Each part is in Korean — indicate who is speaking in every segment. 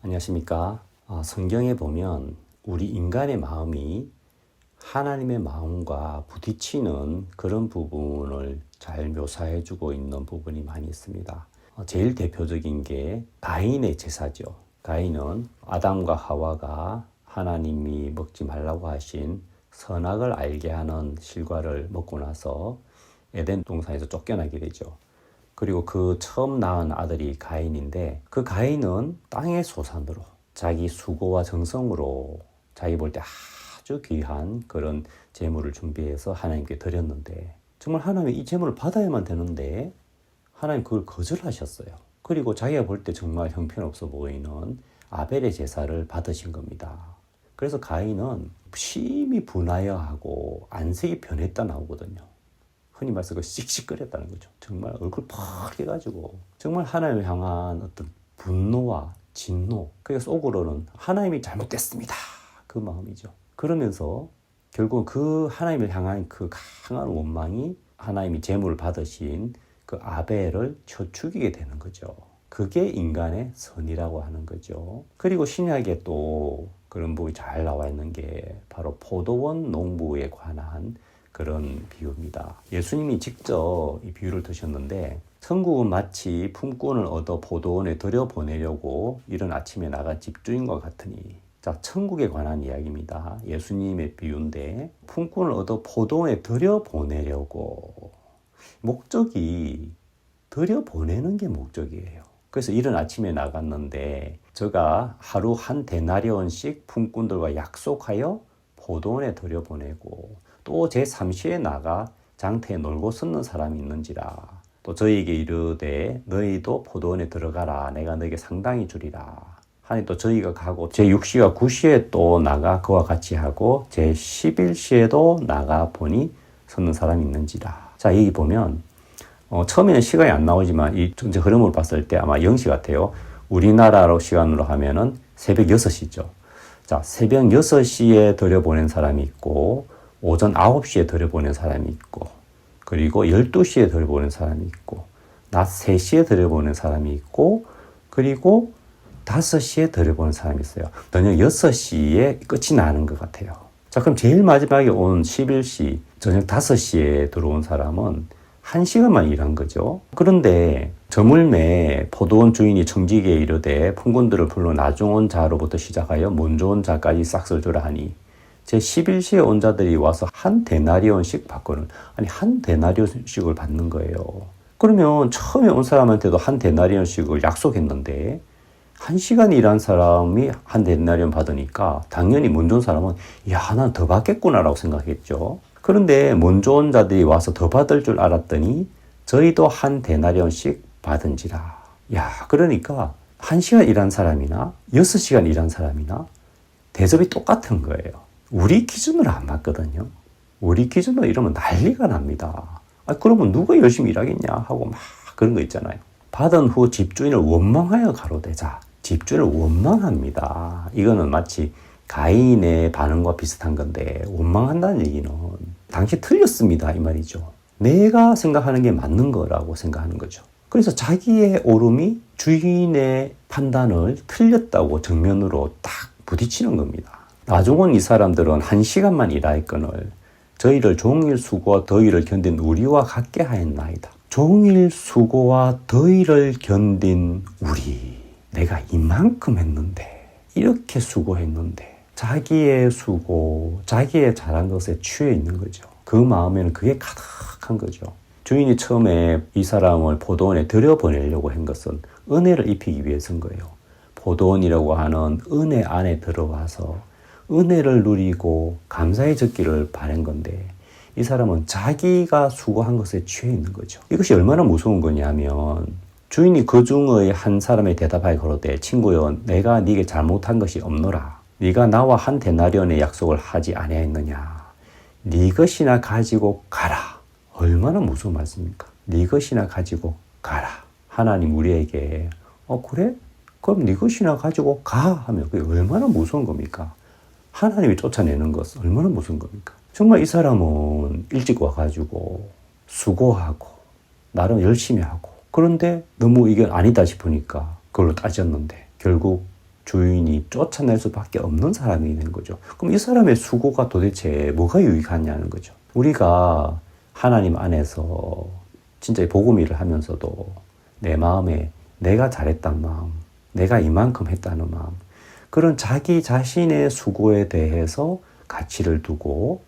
Speaker 1: 안녕하십니까. 성경에 보면 우리 인간의 마음이 하나님의 마음과 부딪히는 그런 부분을 잘 묘사해주고 있는 부분이 많이 있습니다. 제일 대표적인 게 가인의 제사죠. 가인은 아담과 하와가 하나님이 먹지 말라고 하신 선악을 알게 하는 실과를 먹고 나서 에덴 동산에서 쫓겨나게 되죠. 그리고 그 처음 낳은 아들이 가인인데, 그 가인은 땅의 소산으로 자기 수고와 정성으로 자기 볼 때 아주 귀한 그런 제물을 준비해서 하나님께 드렸는데, 정말 하나님이 이 제물을 받아야만 되는데 하나님 그걸 거절하셨어요. 그리고 자기가 볼 때 정말 형편없어 보이는 아벨의 제사를 받으신 겁니다. 그래서 가인은 심히 분하여 하고 안색이 변했다 나오거든요. 흔히 말해서 씩씩거렸다는 거죠. 정말 얼굴 펄 해가지고 정말 하나님을 향한 어떤 분노와 진노, 그게 속으로는 하나님이 잘못됐습니다, 그 마음이죠. 그러면서 결국 그 하나님을 향한 그 강한 원망이 하나님이 제물을 받으신 그 아벨을 쳐 죽이게 되는 거죠. 그게 인간의 선이라고 하는 거죠. 그리고 신약에 또 그런 부분이 잘 나와 있는 게 바로 포도원 농부에 관한 그런 비유입니다. 예수님이 직접 이 비유를 드셨는데, 천국은 마치 품꾼을 얻어 포도원에 들여보내려고 이른 아침에 나간 집주인과 같으니. 자, 천국에 관한 이야기입니다. 예수님의 비유인데, 품꾼을 얻어 포도원에 들여보내려고. 목적이 들여보내는 게 목적이에요. 그래서 이른 아침에 나갔는데 저가 하루 한 데나리온씩 품꾼들과 약속하여 포도원에 들여보내고, 또 제3시에 나가 장터에 놀고 섰는 사람이 있는지라. 또 저희에게 이르되 너희도 포도원에 들어가라, 내가 너에게 상당히 주리라 하니, 또 저희가 가고 제6시와 9시에 또 나가 그와 같이 하고 제11시에도 나가 보니 섰는 사람이 있는지라. 자, 여기 보면 처음에는 시간이 안 나오지만 이 전체 흐름을 봤을 때 아마 0시 같아요. 우리나라로 시간으로 하면은 새벽 6시죠. 자, 새벽 6시에 들여보낸 사람이 있고, 오전 9시에 들여보낸 사람이 있고, 그리고 12시에 들여보낸 사람이 있고, 낮 3시에 들여보낸 사람이 있고, 그리고 5시에 들여보낸 사람이 있어요. 저녁 6시에 끝이 나는 것 같아요. 자, 그럼 제일 마지막에 온 11시, 저녁 5시에 들어온 사람은 1시간만 일한 거죠. 그런데 저물매 포도원 주인이 청지기에 이르되 품꾼들을 불러 나중 온 자로부터 시작하여 먼저 온 자까지 싹쓸 주라 하니, 제11시에 온 자들이 와서 한 데나리온씩 받고는, 아니 한 데나리온씩을 받는 거예요. 그러면 처음에 온 사람한테도 한 데나리온씩을 약속했는데 1시간 일한 사람이 한 데나리온 받으니까 당연히 먼저 온 사람은 야, 난 더 받겠구나라고 생각했죠. 그런데 먼저 온 자들이 와서 더 받을 줄 알았더니 저희도 한 데나리온씩 받은지라. 야, 그러니까 1시간 일한 사람이나 6시간 일한 사람이나 대접이 똑같은 거예요. 우리 기준으로 안 맞거든요. 우리 기준으로 이러면 난리가 납니다. 그러면 누가 열심히 일하겠냐 하고 막 그런 거 있잖아요. 받은 후 집주인을 원망하여 가로되자. 집주인을 원망합니다. 이거는 마치 가인의 반응과 비슷한 건데, 원망한다는 얘기는 당신 틀렸습니다 이 말이죠. 내가 생각하는 게 맞는 거라고 생각하는 거죠. 그래서 자기의 오름이 주인의 판단을 틀렸다고 정면으로 딱 부딪히는 겁니다. 나중은 이 사람들은 1시간만 일하였거늘 저희를 종일 수고와 더위를 견딘 우리와 같게 하였나이다. 종일 수고와 더위를 견딘 우리, 내가 이만큼 했는데, 이렇게 수고했는데, 자기의 수고, 자기의 잘한 것에 취해 있는 거죠. 그 마음에는 그게 가득한 거죠. 주인이 처음에 이 사람을 포도원에 들여보내려고 한 것은 은혜를 입히기 위해서인 거예요. 포도원이라고 하는 은혜 안에 들어와서 은혜를 누리고 감사의 적기를 바란 건데, 이 사람은 자기가 수고한 것에 취해 있는 거죠. 이것이 얼마나 무서운 거냐면, 주인이 그 중의 한 사람의 대답하여 가로되 친구여, 내가 네게 잘못한 것이 없노라. 네가 나와 한 데나리온의 약속을 하지 아니하였느냐. 네 것이나 가지고 가라. 얼마나 무서운 말씀입니까? 네 것이나 가지고 가라. 하나님 우리에게 그래? 그럼 네 것이나 가지고 가 하면 그게 얼마나 무서운 겁니까? 하나님이 쫓아내는 것은 얼마나 무서운 겁니까? 정말 이 사람은 일찍 와가지고 수고하고 나름 열심히 하고, 그런데 너무 이게 아니다 싶으니까 그걸로 따졌는데 결국 주인이 쫓아낼 수밖에 없는 사람이 된 거죠. 그럼 이 사람의 수고가 도대체 뭐가 유익하냐는 거죠. 우리가 하나님 안에서 진짜 복음 일을 하면서도 내 마음에 내가 잘했다는 마음, 내가 이만큼 했다는 마음, 그런 자기 자신의 수고에 대해서 가치를 두고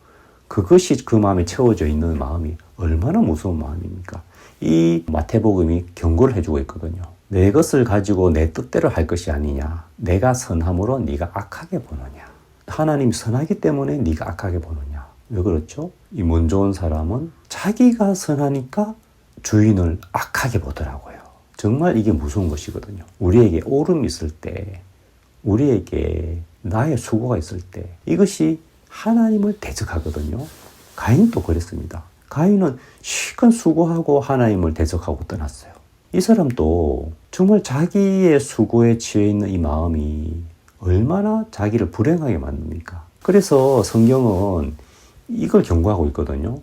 Speaker 1: 그것이 그 마음에 채워져 있는 마음이 얼마나 무서운 마음입니까? 이 마태복음이 경고를 해주고 있거든요. 내 것을 가지고 내 뜻대로 할 것이 아니냐. 내가 선함으로 네가 악하게 보느냐. 하나님이 선하기 때문에 네가 악하게 보느냐. 왜 그렇죠? 이 먼 좋은 사람은 자기가 선하니까 주인을 악하게 보더라고요. 정말 이게 무서운 것이거든요. 우리에게 오름이 있을 때, 우리에게 나의 수고가 있을 때 이것이 하나님을 대적하거든요. 가인도 그랬습니다. 가인은 실컷 수고하고 하나님을 대적하고 떠났어요. 이 사람도 정말 자기의 수고에 취해 있는 이 마음이 얼마나 자기를 불행하게 만듭니까? 그래서 성경은 이걸 경고하고 있거든요.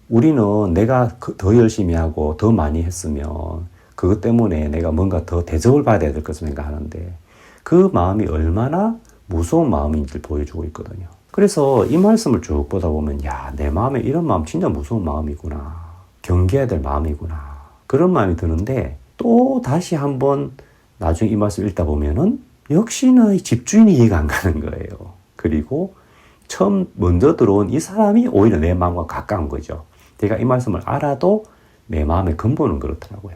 Speaker 1: 우리는 내가 더 열심히 하고 더 많이 했으면 그것 때문에 내가 뭔가 더 대접을 받아야 될 것을 생각하는데 그 마음이 얼마나 무서운 마음인지를 보여주고 있거든요. 그래서 이 말씀을 쭉 보다 보면 야, 내 마음에 이런 마음 진짜 무서운 마음이구나. 경계해야 될 마음이구나. 그런 마음이 드는데 또 다시 한번 나중에 이 말씀 읽다 보면은 역시나 이 집주인이 이해가 안 가는 거예요. 그리고 처음 먼저 들어온 이 사람이 오히려 내 마음과 가까운 거죠. 제가 이 말씀을 알아도 내 마음의 근본은 그렇더라고요.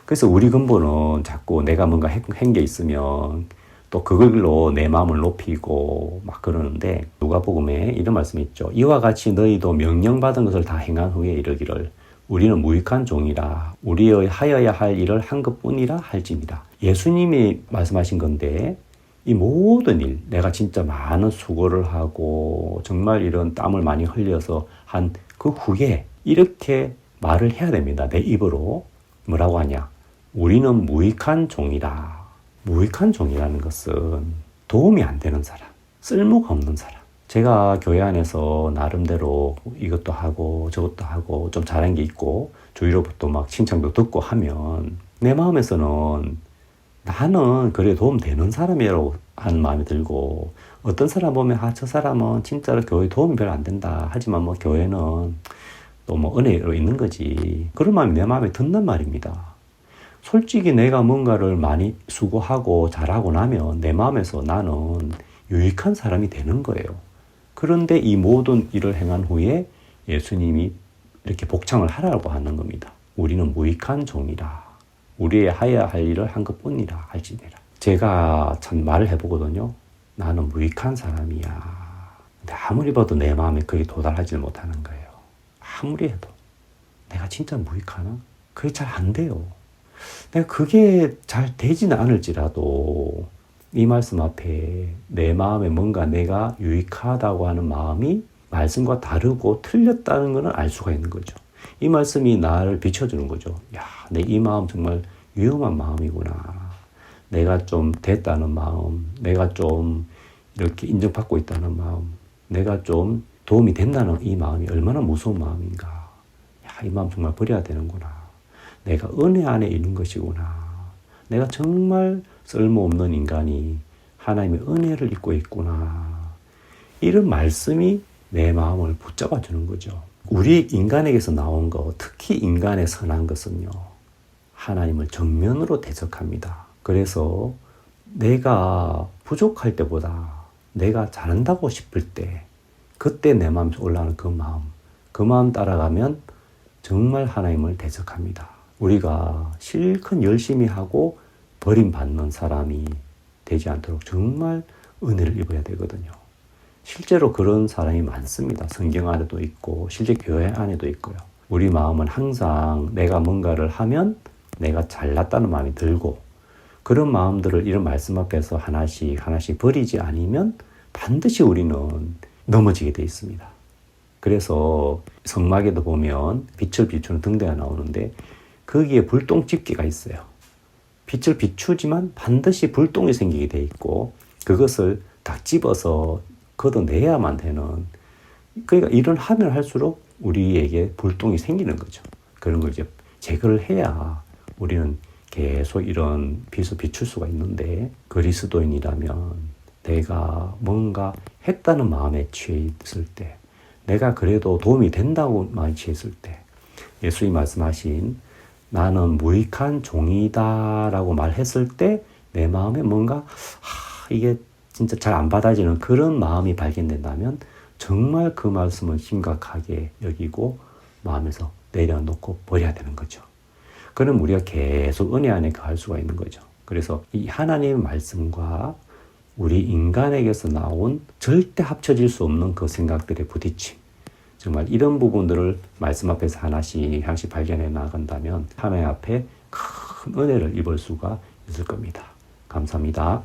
Speaker 1: 그래서 우리 근본은 자꾸 내가 뭔가 한 게 있으면 또 그걸로 내 마음을 높이고 막 그러는데 누가복음에 이런 말씀이 있죠. 이와 같이 너희도 명령받은 것을 다 행한 후에 이르기를 우리는 무익한 종이라 우리의 하여야 할 일을 한 것뿐이라 할지니라. 예수님이 말씀하신 건데 이 모든 일 내가 진짜 많은 수고를 하고 정말 이런 땀을 많이 흘려서 한 그 후에 이렇게 말을 해야 됩니다. 내 입으로 뭐라고 하냐. 우리는 무익한 종이다. 무익한 종이라는 것은 도움이 안 되는 사람, 쓸모가 없는 사람. 제가 교회 안에서 나름대로 이것도 하고 저것도 하고 좀 잘한 게 있고 주위로부터 막 칭찬도 듣고 하면 내 마음에서는 나는 그래 도움 되는 사람이라고 하는 마음이 들고 어떤 사람 보면 아, 저 사람은 진짜로 교회 도움이 별로 안 된다. 하지만 뭐 교회는 또 뭐 은혜로 있는 거지. 그런 마음이 내 마음에 든단 말입니다. 솔직히 내가 뭔가를 많이 수고하고 잘하고 나면 내 마음에서 나는 유익한 사람이 되는 거예요. 그런데 이 모든 일을 행한 후에 예수님이 이렇게 복창을 하라고 하는 겁니다. 우리는 무익한 종이라. 우리의 하여야 할 일을 한 것뿐이라 할지니라. 제가 참 말을 해보거든요. 나는 무익한 사람이야. 근데 아무리 봐도 내 마음에 그게 도달하지 못하는 거예요. 아무리 해도. 내가 진짜 무익하나? 그게 잘 안 돼요. 내가 그게 잘 되지는 않을지라도 이 말씀 앞에 내 마음에 뭔가 내가 유익하다고 하는 마음이 말씀과 다르고 틀렸다는 것은 알 수가 있는 거죠. 이 말씀이 나를 비춰주는 거죠. 야, 내 이 마음 정말 위험한 마음이구나. 내가 좀 됐다는 마음, 내가 좀 이렇게 인정받고 있다는 마음, 내가 좀 도움이 된다는 이 마음이 얼마나 무서운 마음인가. 야, 이 마음 정말 버려야 되는구나. 내가 은혜 안에 있는 것이구나. 내가 정말 쓸모없는 인간이 하나님의 은혜를 입고 있구나. 이런 말씀이 내 마음을 붙잡아 주는 거죠. 우리 인간에게서 나온 것, 특히 인간의 선한 것은요. 하나님을 정면으로 대적합니다. 그래서 내가 부족할 때보다 내가 잘한다고 싶을 때 그때 내 마음에 올라오는 그 마음 따라가면 정말 하나님을 대적합니다. 우리가 실컷 열심히 하고 버림받는 사람이 되지 않도록 정말 은혜를 입어야 되거든요. 실제로 그런 사람이 많습니다. 성경 안에도 있고 실제 교회 안에도 있고요. 우리 마음은 항상 내가 뭔가를 하면 내가 잘났다는 마음이 들고 그런 마음들을 이런 말씀 앞에서 하나씩 버리지 않으면 반드시 우리는 넘어지게 돼 있습니다. 그래서 성막에도 보면 빛을 비추는 등대가 나오는데 거기에 불똥집게가 있어요. 빛을 비추지만 반드시 불똥이 생기게 돼 있고 그것을 딱 집어서 걷어내야만 되는 그러니까 일을 하면 할수록 우리에게 불똥이 생기는 거죠. 그런 걸 이제 제거를 해야 우리는 계속 이런 빛을 비출 수가 있는데, 그리스도인이라면 내가 뭔가 했다는 마음에 취해 있을 때, 내가 그래도 도움이 된다고 마음에 취했을 때, 예수님이 말씀하신 나는 무익한 종이다라고 말했을 때 내 마음에 뭔가 이게 진짜 잘 안 받아지는 그런 마음이 발견된다면 정말 그 말씀은 심각하게 여기고 마음에서 내려놓고 버려야 되는 거죠. 그럼 우리가 계속 은혜 안에 거할 수가 있는 거죠. 그래서 이 하나님의 말씀과 우리 인간에게서 나온 절대 합쳐질 수 없는 그 생각들의 부딪힘, 정말 이런 부분들을 말씀 앞에서 하나씩 발견해 나간다면 하나님 앞에 큰 은혜를 입을 수가 있을 겁니다. 감사합니다.